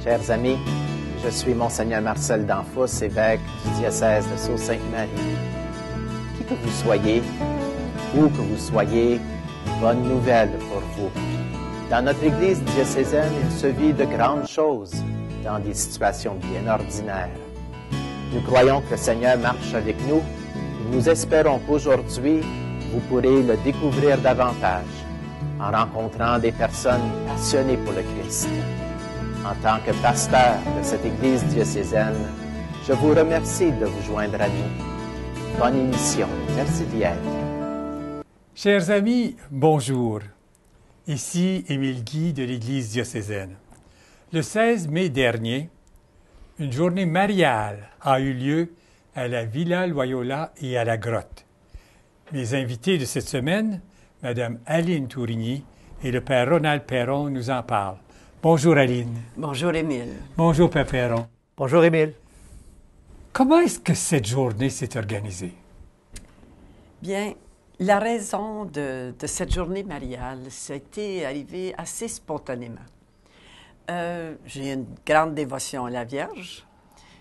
Chers amis, je suis Monseigneur Marcel Danfous, évêque du diocèse de Sault-Sainte-Marie. Qui que vous soyez, où que vous soyez, bonne nouvelle pour vous. Dans notre Église diocésaine, il se vit de grandes choses dans des situations bien ordinaires. Nous croyons que le Seigneur marche avec nous et nous espérons qu'aujourd'hui, vous pourrez le découvrir davantage en rencontrant des personnes passionnées pour le Christ. En tant que pasteur de cette Église diocésaine, je vous remercie de vous joindre à nous. Bonne émission. Merci d'y être. Chers amis, bonjour. Ici Émile Guy de l'Église diocésaine. Le 16 mai dernier, une journée mariale a eu lieu à la Villa Loyola et à la Grotte. Mes invités de cette semaine, Mme Aline Tourigny et le Père Ronald Perron, nous en parlent. Bonjour Aline. Bonjour Émile. Bonjour Père Perron. Bonjour Émile. Comment est-ce que cette journée s'est organisée? Bien, la raison de cette journée mariale, c'était arrivé assez spontanément. J'ai une grande dévotion à la Vierge.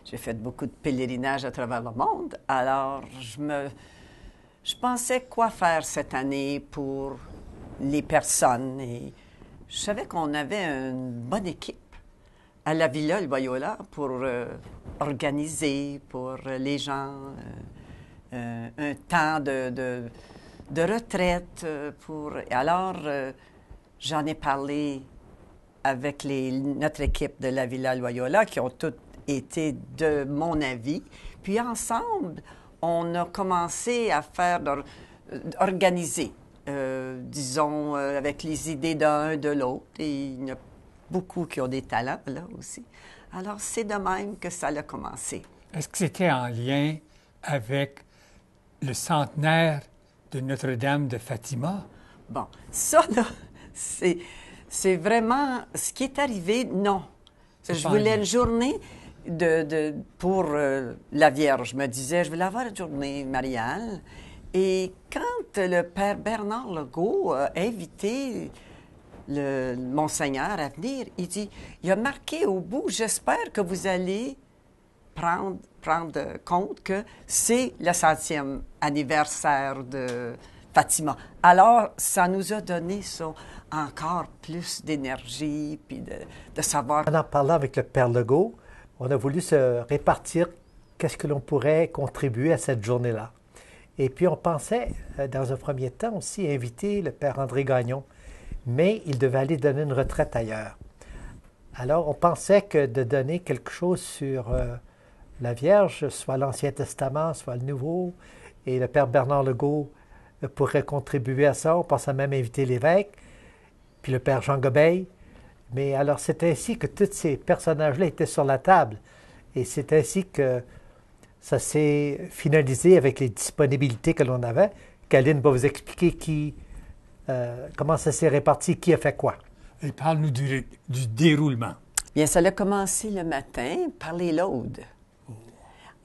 J'ai fait beaucoup de pèlerinages à travers le monde. Alors, je pensais quoi faire cette année pour les personnes. Et je savais qu'on avait une bonne équipe à la Villa Loyola pour organiser pour les gens un temps de retraite. Alors, j'en ai parlé avec notre équipe de la Villa Loyola, qui ont toutes été de mon avis. Puis ensemble, on a commencé à organiser, disons, avec les idées d'un, de l'autre. Et il y en a beaucoup qui ont des talents, là, aussi. Alors, c'est de même que ça a commencé. Est-ce que c'était en lien avec le centenaire de Notre-Dame de Fatima? Bon, ça, là, c'est vraiment ce qui est arrivé, non. Je voulais une journée pour la Vierge. Je me disais, je voulais avoir une journée mariale. Et quand le Père Bernard Legault a invité le Monseigneur à venir, il a marqué au bout, j'espère que vous allez prendre compte que c'est le 100e anniversaire de Fatima. Alors, ça nous a donné ça, encore plus d'énergie, puis de savoir. En parlant avec le Père Legault, on a voulu se répartir qu'est-ce que l'on pourrait contribuer à cette journée-là. Et puis, on pensait, dans un premier temps aussi, inviter le Père André Gagnon, mais il devait aller donner une retraite ailleurs. Alors, on pensait que de donner quelque chose sur la Vierge, soit l'Ancien Testament, soit le Nouveau, et le Père Bernard Legault pourrait contribuer à ça. On pensait même inviter l'évêque, puis le Père Jean Gobeil. Mais alors, c'est ainsi que tous ces personnages-là étaient sur la table. Et c'est ainsi que ça s'est finalisé avec les disponibilités que l'on avait. Aline va vous expliquer comment ça s'est réparti, qui a fait quoi. Et parle-nous du déroulement. Bien, ça a commencé le matin par les laudes.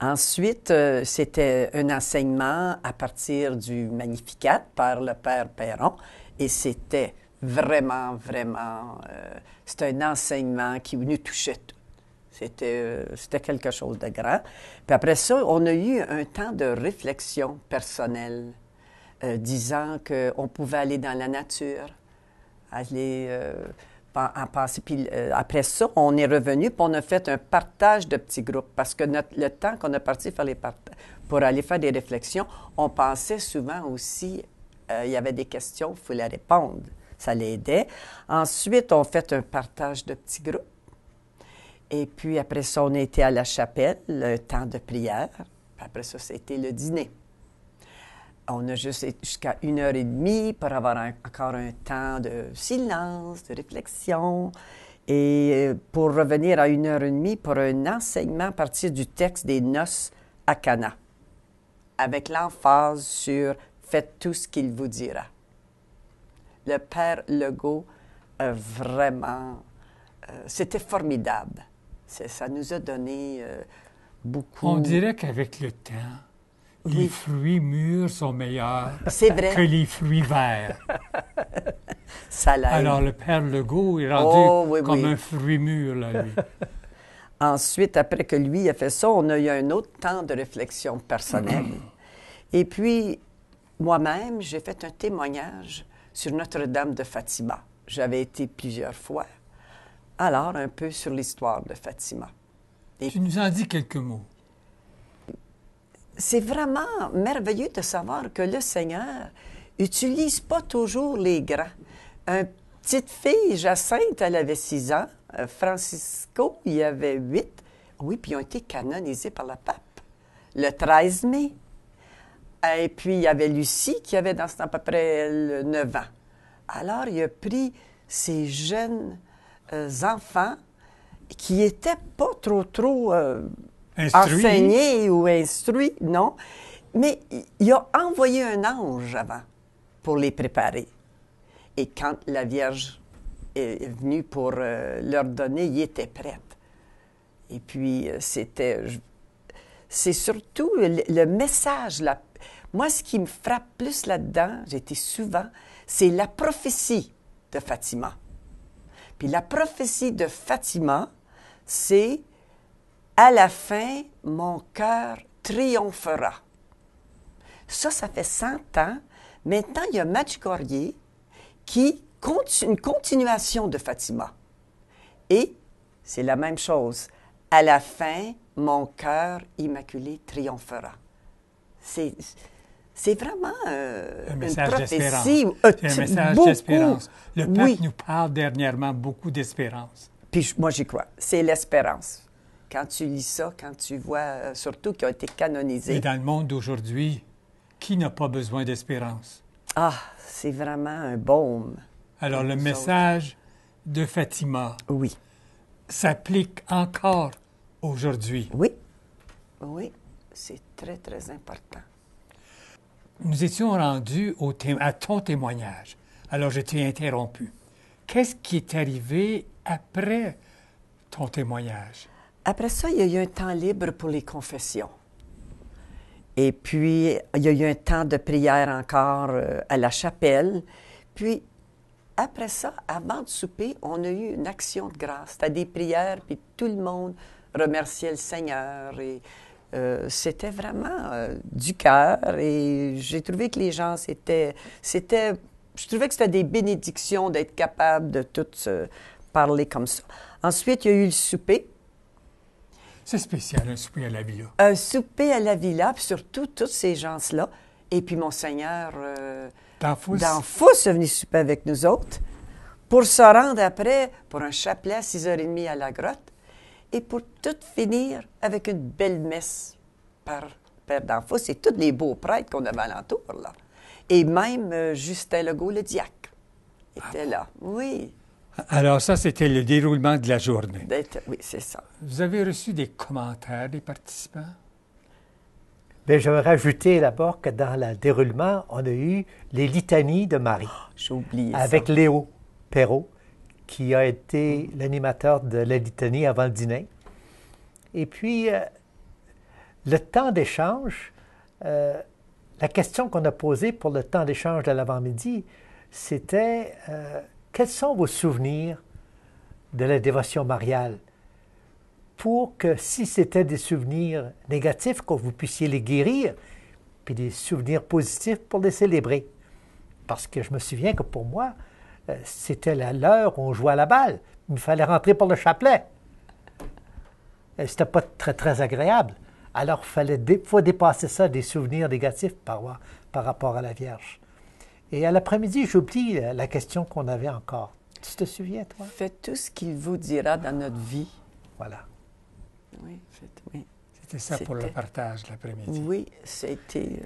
Ensuite, c'était un enseignement à partir du Magnificat par le Père Perron. Et c'était vraiment, c'était un enseignement qui nous touchait tous. C'était quelque chose de grand. Puis après ça, on a eu un temps de réflexion personnelle, disant qu'on pouvait aller dans la nature, aller en passer. Puis après ça, on est revenu, puis on a fait un partage de petits groupes, parce que le temps qu'on a parti pour aller faire des réflexions, on pensait souvent aussi, il y avait des questions, il fallait répondre. Ça l'aidait. Ensuite, on fait un partage de petits groupes. Et puis, après ça, on a été à la chapelle, le temps de prière. Puis après ça, c'était le dîner. On a juste été jusqu'à 1h30 pour avoir encore un temps de silence, de réflexion. Et pour revenir à 1h30 pour un enseignement à partir du texte des Noces à Cana, avec l'emphase sur « Faites tout ce qu'il vous dira ». Le Père Legault, vraiment, c'était formidable. Ça nous a donné beaucoup. On dirait qu'avec le temps, les fruits mûrs sont meilleurs C'est vrai. que les fruits verts. Ça l'aide. Alors, le Père Legault est rendu Oh, oui, comme oui. un fruit mûr, là, lui. Ensuite, après que lui a fait ça, on a eu un autre temps de réflexion personnelle. Et puis, moi-même, j'ai fait un témoignage sur Notre-Dame de Fatima. J'avais été plusieurs fois. Alors, un peu sur l'histoire de Fatima. Tu nous en dis quelques mots. C'est vraiment merveilleux de savoir que le Seigneur n'utilise pas toujours les grands. Une petite fille, Jacinthe, elle avait 6 ans. Francisco, il avait 8. Oui, puis ils ont été canonisés par le pape le 13 mai. Et puis, il y avait Lucie qui avait dans ce temps à peu près 9 ans. Alors, il a pris ces jeunes enfants qui n'étaient pas trop enseignés ou instruits, non. Mais il a envoyé un ange avant pour les préparer. Et quand la Vierge est venue pour leur donner, ils étaient prêts. Et puis, c'est surtout le message. Moi, ce qui me frappe plus là-dedans, j'ai été souvent, c'est la prophétie de Fatima. Puis la prophétie de Fatima, c'est « À la fin, mon cœur triomphera ». Ça fait 100 ans. Maintenant, il y a Medjugorje qui une continuation de Fatima. Et c'est la même chose. « À la fin, mon cœur immaculé triomphera ». C'est vraiment un message une prophétie. C'est un message d'espérance. Le pape oui. nous parle dernièrement beaucoup d'espérance. Puis moi, j'y crois. C'est l'espérance. Quand tu lis ça, quand tu vois, surtout qui ont été canonisés. Et dans le monde d'aujourd'hui, qui n'a pas besoin d'espérance? Ah, c'est vraiment un baume. Alors, le message de Fatima oui. s'applique encore aujourd'hui. Oui. Oui. C'est très, très important. Nous étions rendus à ton témoignage. Alors, je t'ai interrompu. Qu'est-ce qui est arrivé après ton témoignage? Après ça, il y a eu un temps libre pour les confessions. Et puis, il y a eu un temps de prière encore à la chapelle. Puis, après ça, avant de souper, on a eu une action de grâce. C'était des prières, puis tout le monde remerciait le Seigneur. Et c'était vraiment du cœur. Et j'ai trouvé que les gens, je trouvais que c'était des bénédictions d'être capable de tout parler comme ça. Ensuite, il y a eu le souper. C'est spécial, un souper à la villa. Un souper à la villa, puis surtout tous ces gens-là. Et puis Monseigneur Danfous est venu souper avec nous autres pour se rendre après pour un chapelet à 6h30 à la grotte et pour tout finir avec une belle messe par Père Danfous et tous les beaux prêtres qu'on avait alentour, là. Et même Justin Legault, le diacre, était là. Oui. Alors ça, c'était le déroulement de la journée. Oui, c'est ça. Vous avez reçu des commentaires des participants? Bien, je vais rajouter d'abord que dans le déroulement, on a eu les litanies de Marie. Oh, j'ai oublié avec ça. Léo Perrault, qui a été l'animateur de la litanie avant le dîner. Et puis, le temps d'échange, la question qu'on a posée pour le temps d'échange de l'avant-midi, c'était quels sont vos souvenirs de la dévotion mariale? Pour que si c'était des souvenirs négatifs, que vous puissiez les guérir, puis des souvenirs positifs pour les célébrer. Parce que je me souviens que pour moi, c'était l'heure où on jouait à la balle. Il fallait rentrer par le chapelet. C'était pas très, très agréable. Alors, il faut dépasser ça, des souvenirs négatifs par rapport à la Vierge. Et à l'après-midi, j'oublie la question qu'on avait encore. Tu te souviens, toi? Faites tout ce qu'il vous dira dans notre vie. Voilà. Oui, oui. C'était ça pour le partage l'après-midi. Oui, c'était...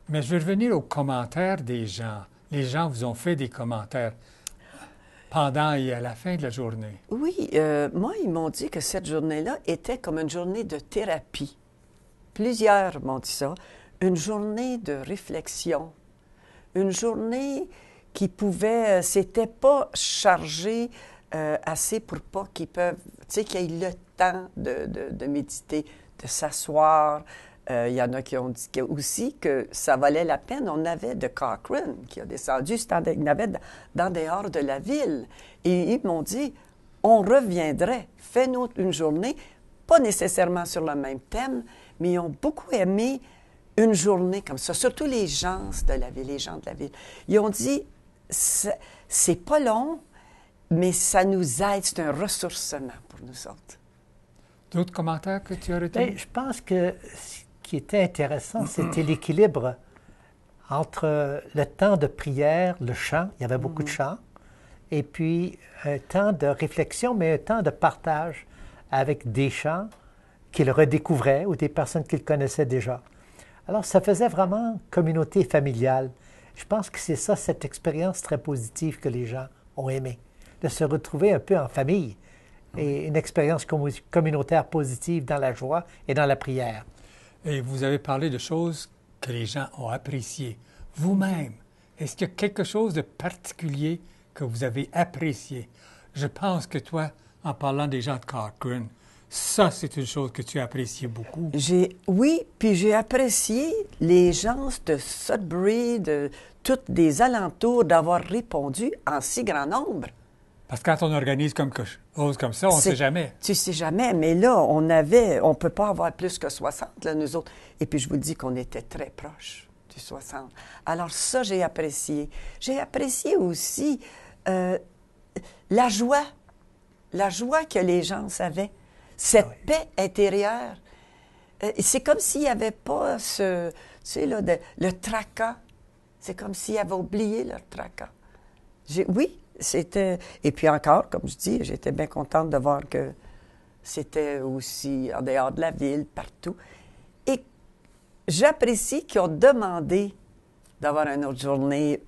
Mais je vais revenir aux commentaires des gens. Les gens vous ont fait des commentaires pendant et à la fin de la journée. Oui, moi, ils m'ont dit que cette journée-là était comme une journée de thérapie. Plusieurs m'ont dit ça. Une journée de réflexion. Une journée qui pouvait... c'était pas chargé assez pour pas qu'ils peuvent... Tu sais, qu'ils aient le temps de méditer, de s'asseoir, Il y en a qui ont dit aussi que ça valait la peine. On avait de Cochrane qui a descendu, c'était dans dehors de la ville. Et ils m'ont dit, on reviendrait, fais-nous une journée, pas nécessairement sur le même thème, mais ils ont beaucoup aimé une journée comme ça, surtout les gens de la ville, les gens de la ville. Ils ont dit, c'est pas long, mais ça nous aide, c'est un ressourcement pour nous autres. D'autres commentaires que tu as retenus? Bien, je pense que ce qui était intéressant, c'était l'équilibre entre le temps de prière, le chant, il y avait beaucoup de chants, et puis un temps de réflexion, mais un temps de partage avec des chants qu'il redécouvrait ou des personnes qu'il connaissait déjà. Alors, ça faisait vraiment communauté familiale. Je pense que c'est ça, cette expérience très positive que les gens ont aimée, de se retrouver un peu en famille et une expérience communautaire positive dans la joie et dans la prière. Et vous avez parlé de choses que les gens ont appréciées. Vous-même, est-ce qu'il y a quelque chose de particulier que vous avez apprécié? Je pense que toi, en parlant des gens de Cochrane, ça, c'est une chose que tu as appréciée beaucoup. Oui, puis j'ai apprécié les gens de Sudbury, de tous des alentours, d'avoir répondu en si grand nombre. Parce que quand on organise quelque chose comme ça, on ne sait jamais. Tu sais jamais, mais là, on ne peut pas avoir plus que 60, là, nous autres. Et puis, je vous dis qu'on était très proches du 60. Alors ça, j'ai apprécié. J'ai apprécié aussi la joie que les gens avaient. Cette paix intérieure. C'est comme s'il n'y avait pas le tracas. C'est comme s'ils avaient oublié leur tracas. Oui, c'était... Et puis encore, comme je dis, j'étais bien contente de voir que c'était aussi en dehors de la ville, partout. Et j'apprécie qu'ils ont demandé d'avoir une autre journée,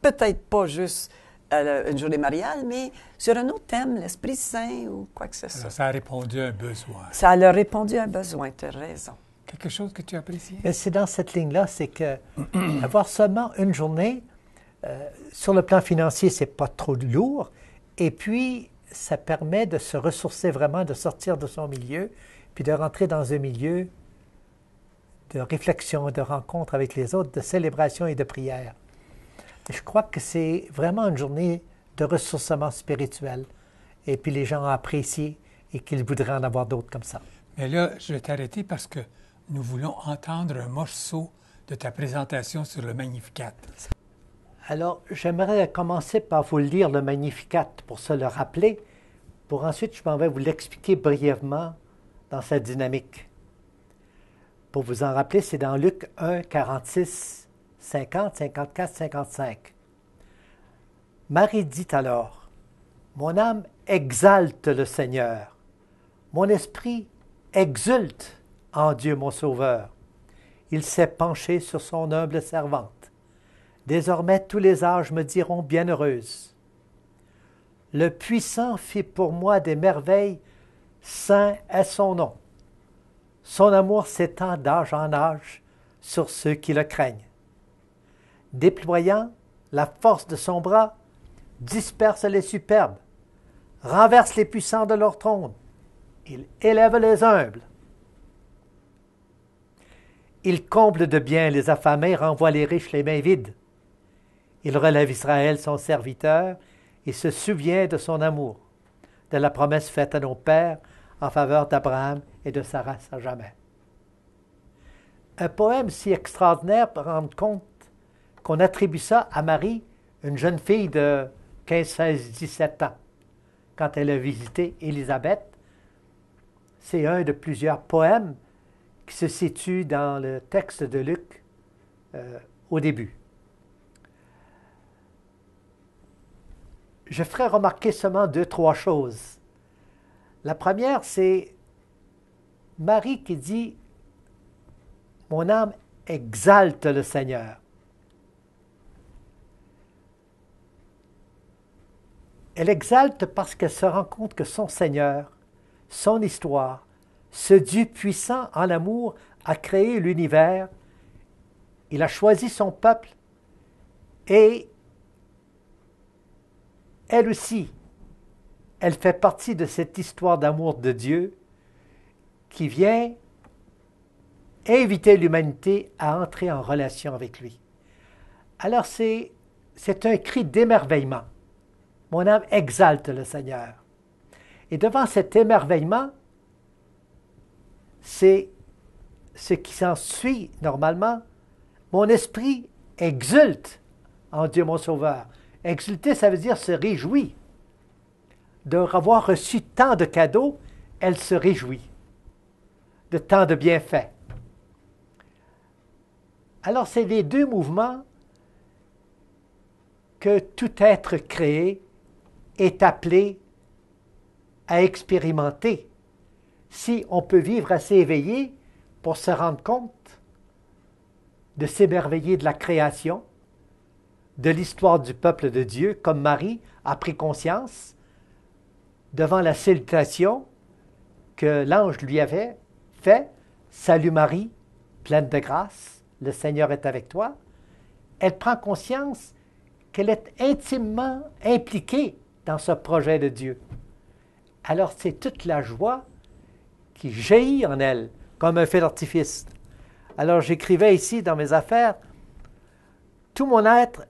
peut-être pas juste une journée mariale, mais sur un autre thème, l'Esprit Saint ou quoi que ce soit. Alors, ça a répondu à un besoin. Ça a répondu à un besoin, tu as raison. Quelque chose que tu apprécies? C'est dans cette ligne-là, c'est que avoir seulement une journée, sur le plan financier, c'est pas trop lourd. Et puis, ça permet de se ressourcer vraiment, de sortir de son milieu, puis de rentrer dans un milieu de réflexion, de rencontre avec les autres, de célébration et de prière. Et je crois que c'est vraiment une journée de ressourcement spirituel. Et puis les gens ont apprécié et qu'ils voudraient en avoir d'autres comme ça. Mais là, je vais t'arrêter parce que nous voulons entendre un morceau de ta présentation sur le Magnificat. Alors, j'aimerais commencer par vous lire le Magnificat pour se le rappeler, pour ensuite, je m'en vais vous l'expliquer brièvement dans sa dynamique. Pour vous en rappeler, c'est dans Luc 1, 46, 50, 54, 55. Marie dit alors, « Mon âme exalte le Seigneur, mon esprit exulte en Dieu mon Sauveur. Il s'est penché sur son humble servante. Désormais tous les âges me diront bienheureuse. Le Puissant fit pour moi des merveilles, saint est son nom. Son amour s'étend d'âge en âge sur ceux qui le craignent. Déployant la force de son bras, disperse les superbes, renverse les puissants de leur trône. Il élève les humbles. Il comble de bien les affamés, renvoie les riches les mains vides. Il relève Israël, son serviteur, et se souvient de son amour, de la promesse faite à nos pères en faveur d'Abraham et de sa race à jamais. Un poème si extraordinaire pour rendre compte qu'on attribue ça à Marie, une jeune fille de 15, 16, 17 ans, quand elle a visité Élisabeth. C'est un de plusieurs poèmes qui se situent dans le texte de Luc au début. Je ferai remarquer seulement 2-3 choses. La première, c'est Marie qui dit « Mon âme exalte le Seigneur ». Elle exalte parce qu'elle se rend compte que son Seigneur, son histoire, ce Dieu puissant en amour a créé l'univers, il a choisi son peuple et elle aussi, elle fait partie de cette histoire d'amour de Dieu qui vient invitait l'humanité à entrer en relation avec lui. Alors c'est un cri d'émerveillement. Mon âme exalte le Seigneur. Et devant cet émerveillement, c'est ce qui s'ensuit normalement. Mon esprit exulte en Dieu mon Sauveur. Exulter, ça veut dire se réjouir. D'avoir reçu tant de cadeaux, elle se réjouit de tant de bienfaits. Alors, c'est les deux mouvements que tout être créé est appelé à expérimenter. Si on peut vivre assez éveillé pour se rendre compte de s'émerveiller de la création, de l'histoire du peuple de Dieu, comme Marie a pris conscience devant la salutation que l'ange lui avait fait, « Salut Marie, pleine de grâce, le Seigneur est avec toi », elle prend conscience qu'elle est intimement impliquée dans ce projet de Dieu. Alors c'est toute la joie qui jaillit en elle, comme un feu d'artifice. Alors j'écrivais ici dans mes affaires, « Tout mon être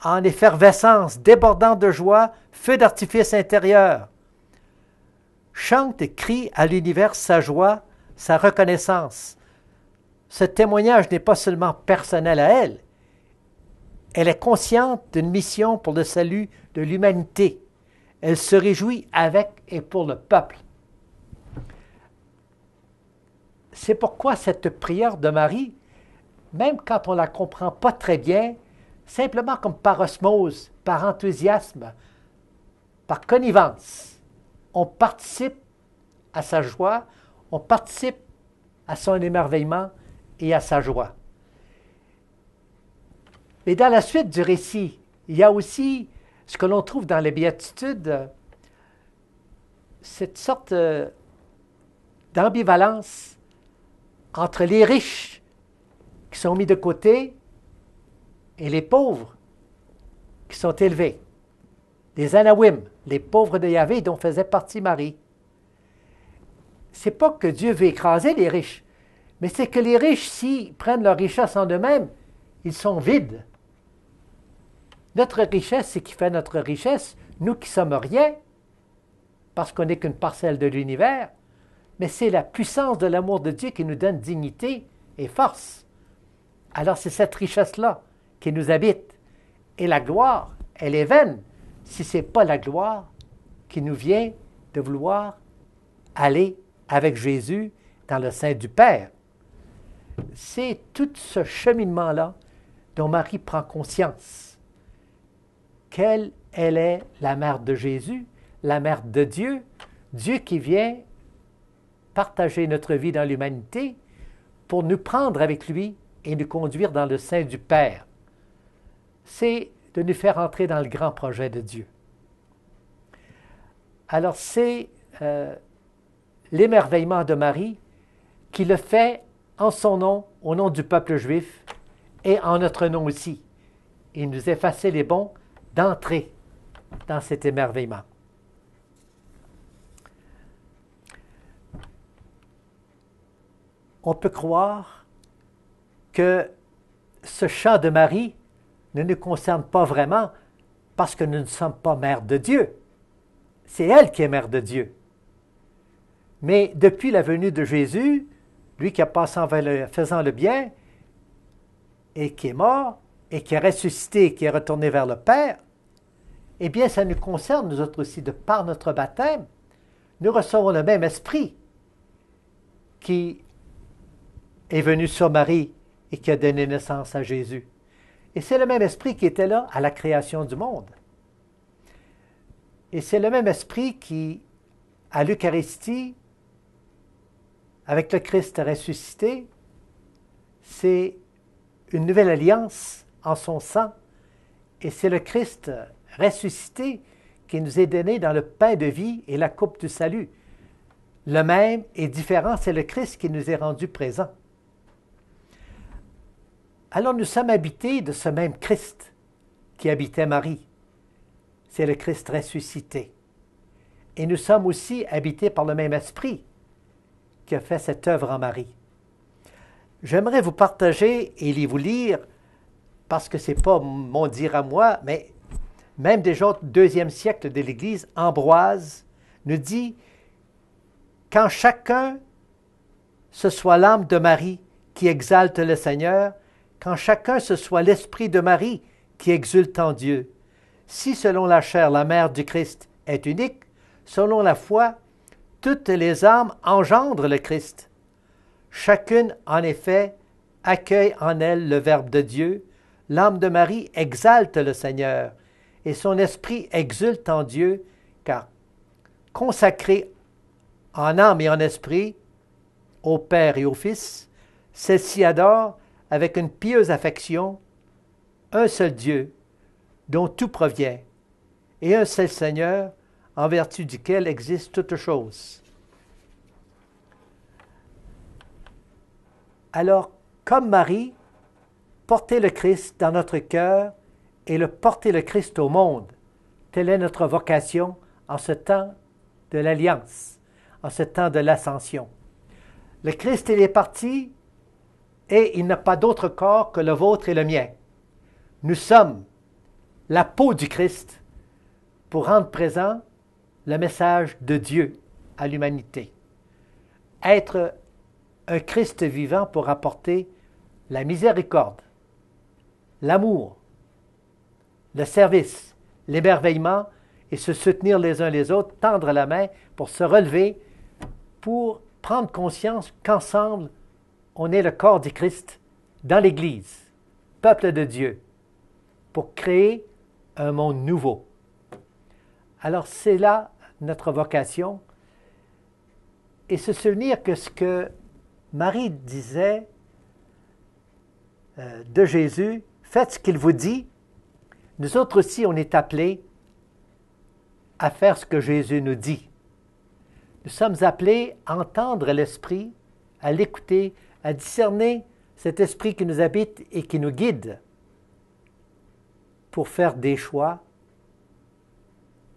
en effervescence, débordant de joie, feu d'artifice intérieur, chante et crie à l'univers sa joie, sa reconnaissance. » Ce témoignage n'est pas seulement personnel à elle, elle est consciente d'une mission pour le salut de l'humanité. Elle se réjouit avec et pour le peuple. C'est pourquoi cette prière de Marie, même quand on ne la comprend pas très bien, simplement comme par osmose, par enthousiasme, par connivence, on participe à sa joie, on participe à son émerveillement et à sa joie. Mais dans la suite du récit, il y a aussi ce que l'on trouve dans les béatitudes, cette sorte d'ambivalence entre les riches qui sont mis de côté et les pauvres qui sont élevés. Les Anawim, les pauvres de Yahvé dont faisait partie Marie. C'est pas que Dieu veut écraser les riches, mais c'est que les riches, s'ils prennent leur richesse en eux-mêmes, ils sont vides. Notre richesse, c'est qui fait notre richesse, nous qui sommes rien, parce qu'on n'est qu'une parcelle de l'univers, mais c'est la puissance de l'amour de Dieu qui nous donne dignité et force. Alors c'est cette richesse-là qui nous habite. Et la gloire, elle est vaine si ce n'est pas la gloire qui nous vient de vouloir aller avec Jésus dans le sein du Père. C'est tout ce cheminement-là dont Marie prend conscience. Qu'elle est la mère de Jésus, la mère de Dieu, Dieu qui vient partager notre vie dans l'humanité pour nous prendre avec lui et nous conduire dans le sein du Père. C'est de nous faire entrer dans le grand projet de Dieu. Alors c'est l'émerveillement de Marie qui le fait en son nom, au nom du peuple juif et en notre nom aussi. Il nous est facile et bon d'entrer dans cet émerveillement. On peut croire que ce chant de Marie ne nous concerne pas vraiment parce que nous ne sommes pas mère de Dieu. C'est elle qui est mère de Dieu. Mais depuis la venue de Jésus, lui qui a passé en faisant le bien et qui est mort et qui est ressuscité et qui est retourné vers le Père, eh bien, ça nous concerne, nous autres aussi, de par notre baptême. Nous recevons le même esprit qui est venu sur Marie et qui a donné naissance à Jésus. Et c'est le même esprit qui était là à la création du monde. Et c'est le même esprit qui, à l'Eucharistie, avec le Christ ressuscité, c'est une nouvelle alliance en son sang. Et c'est le Christ ressuscité qui nous est donné dans le pain de vie et la coupe du salut. Le même et différent, c'est le Christ qui nous est rendu présent. Alors nous sommes habités de ce même Christ qui habitait Marie. C'est le Christ ressuscité. Et nous sommes aussi habités par le même esprit qui a fait cette œuvre en Marie. j'aimerais vous partager et les vous lire, parce que ce n'est pas mon dire à moi, mais même déjà au deuxième siècle de l'Église, Ambroise nous dit « Quand chacun ce soit l'âme de Marie qui exalte le Seigneur, quand chacun ce soit l'esprit de Marie qui exulte en Dieu. Si selon la chair la mère du Christ est unique, selon la foi, toutes les âmes engendrent le Christ. Chacune, en effet, accueille en elle le Verbe de Dieu. L'âme de Marie exalte le Seigneur, et son esprit exulte en Dieu, car consacrée en âme et en esprit, au Père et au Fils, celle-ci adore, avec une pieuse affection, un seul Dieu, dont tout provient, et un seul Seigneur, en vertu duquel existe toute chose. Alors, comme Marie, porter le Christ dans notre cœur et porter le Christ au monde, telle est notre vocation en ce temps de l'Alliance, en ce temps de l'Ascension. Le Christ, il est parti et il n'a pas d'autre corps que le vôtre et le mien. Nous sommes la peau du Christ pour rendre présent le message de Dieu à l'humanité. Être un Christ vivant pour apporter la miséricorde, l'amour, le service, l'émerveillement et se soutenir les uns les autres, tendre la main pour se relever, pour prendre conscience qu'ensemble, on est le corps du Christ dans l'Église, peuple de Dieu, pour créer un monde nouveau. Alors c'est là notre vocation et se souvenir que ce que Marie disait de Jésus, faites ce qu'il vous dit, nous autres aussi on est appelés à faire ce que Jésus nous dit. Nous sommes appelés à entendre l'Esprit, à l'écouter, à discerner cet Esprit qui nous habite et qui nous guide pour faire des choix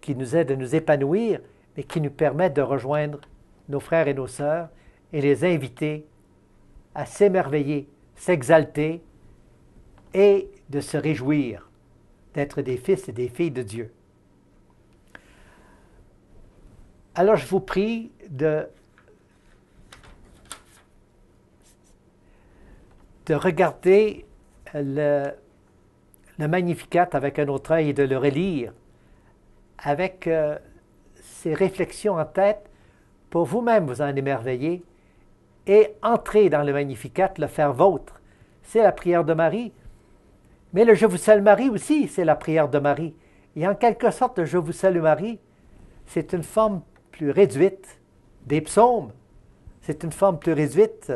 qui nous aident à nous épanouir, mais qui nous permettent de rejoindre nos frères et nos sœurs et les inviter à s'émerveiller, s'exalter et de se réjouir d'être des fils et des filles de Dieu. Alors je vous prie de regarder le Magnificat avec un autre œil et de le relire avec ces réflexions en tête pour vous-même vous en émerveiller et entrer dans le Magnificat, le faire vôtre. C'est la prière de Marie. Mais le Je vous salue Marie aussi, c'est la prière de Marie. Et en quelque sorte, le Je vous salue Marie, c'est une forme plus réduite des psaumes. C'est une forme plus réduite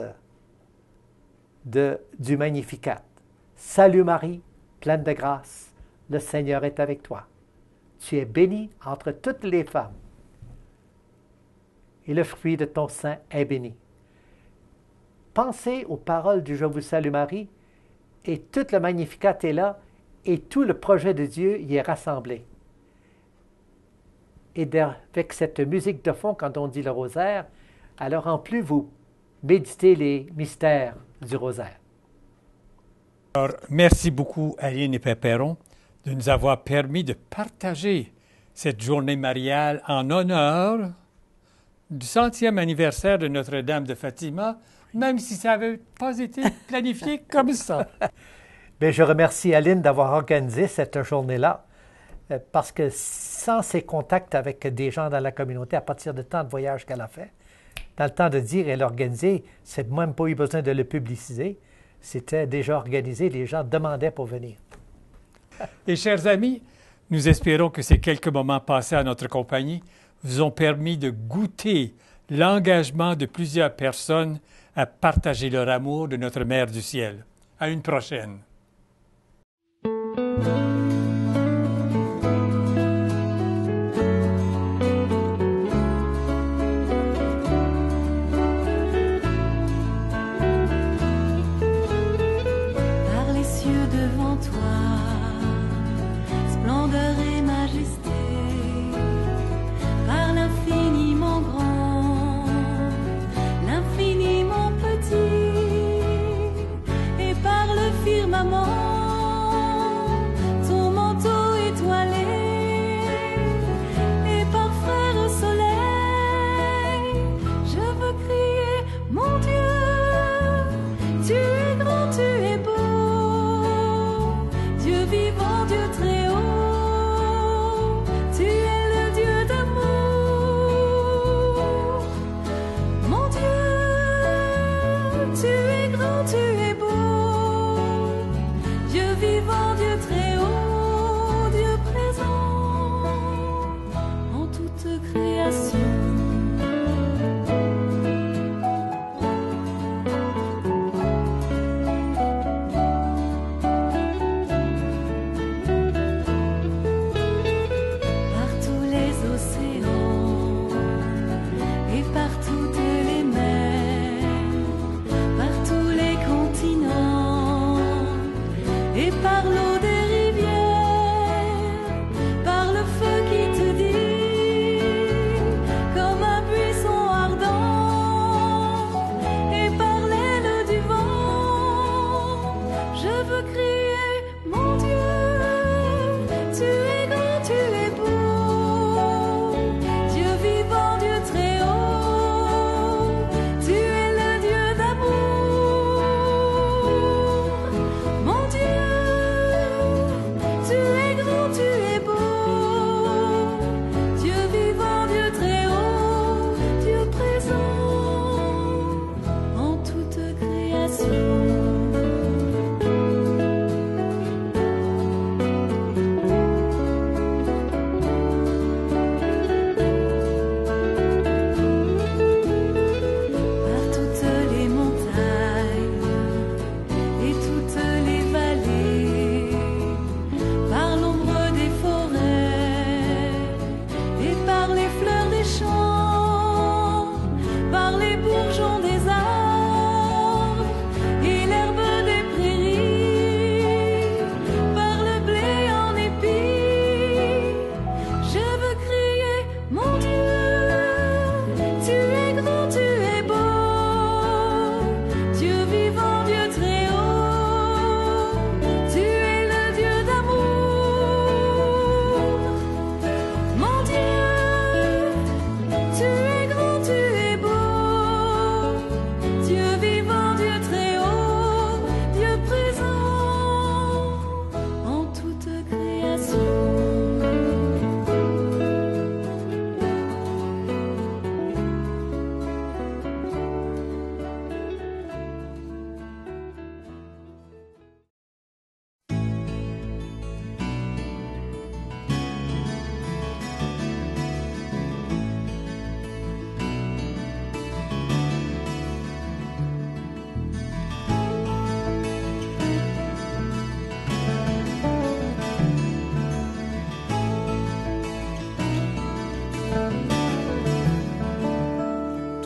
du Magnificat. Salut Marie, pleine de grâce, le Seigneur est avec toi. Tu es bénie entre toutes les femmes, et le fruit de ton sein est béni. Pensez aux paroles du Je vous salue Marie, et tout le Magnificat est là, et tout le projet de Dieu y est rassemblé. Et avec cette musique de fond, quand on dit le rosaire, alors en plus vous méditez les mystères du rosaire. Alors, merci beaucoup Aline et Père Perron de nous avoir permis de partager cette journée mariale en honneur du 100e anniversaire de Notre-Dame de Fatima, même si ça n'avait pas été planifié comme ça. Bien, je remercie Aline d'avoir organisé cette journée-là, parce que sans ses contacts avec des gens dans la communauté, à partir de tant de voyages qu'elle a fait, dans le temps de dire et l'organiser, c'est même pas eu besoin de le publiciser, c'était déjà organisé, les gens demandaient pour venir. Et chers amis, nous espérons que ces quelques moments passés à notre compagnie vous ont permis de goûter l'engagement de plusieurs personnes à partager leur amour de notre Mère du Ciel. À une prochaine. Par les cieux devant toi, splendeur et majesté, par l'infiniment grand, l'infiniment petit, Dieu très haut, tu es le Dieu d'amour. Mon Dieu, tu es grand, tu es beau, Dieu vivant, Dieu très haut, Dieu présent en toute création.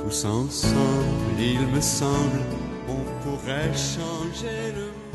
Tous ensemble, il me semble, on pourrait changer le monde.